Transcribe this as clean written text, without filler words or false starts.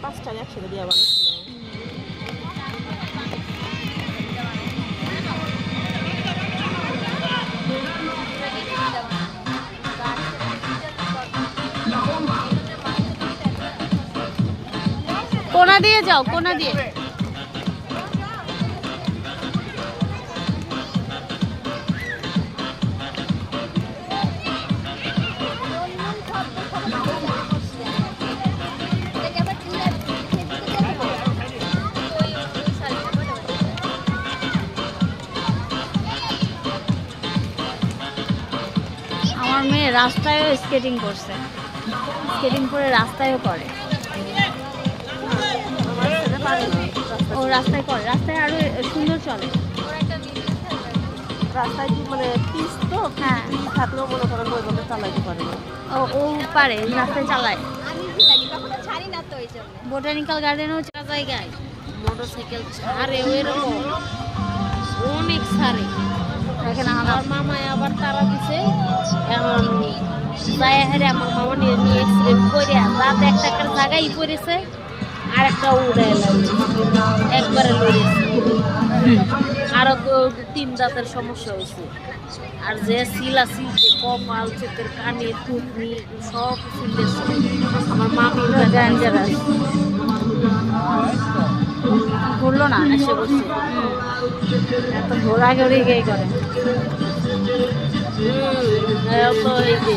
পাঁচটা একসাথে দিয়ে বানাচ্ছিল। কোনা দিয়ে যাও, কোনা দিয়ে। আমার মেয়ে রাস্তায়ও স্কেটিং করছে, স্কেটিং করে রাস্তায়ও করে। ও রাস্তায় করে, রাস্তায় আরো সুন্দর চলে। রাস্তায় কি মানে পিস তো, হ্যাঁ থাকলেও মনে করেন ওইভাবে চালাইতে পারে না। ও পারে, রাস্তায় চালায়। ওই জন্য বোটানিক্যাল গার্ডেনেও চলা জায়গায় মোটরসাইকেল ছাড়ে, ওইরকম অনেক ছাড়ে। এখানে আমার মামায় আবার তারা দিছে, এখন যাই হারে আমার মামা নিয়ে এক্সিডেন্ট করে রাত একটা জায়গায় পড়েছে, আর একটা উড়ে একবারে লড়েছে। আরো তো 3 দাঁতের সমস্যা হয়েছে। আর যে শিলা শিলছে, কপাল, চোখের কানে, থুতনি সব শিলেছে। আমার মামি ডেঞ্জারাস ঘুরলো না, এসে বসছে। এত ঘোরাঘুরি কে করে? তো এই যে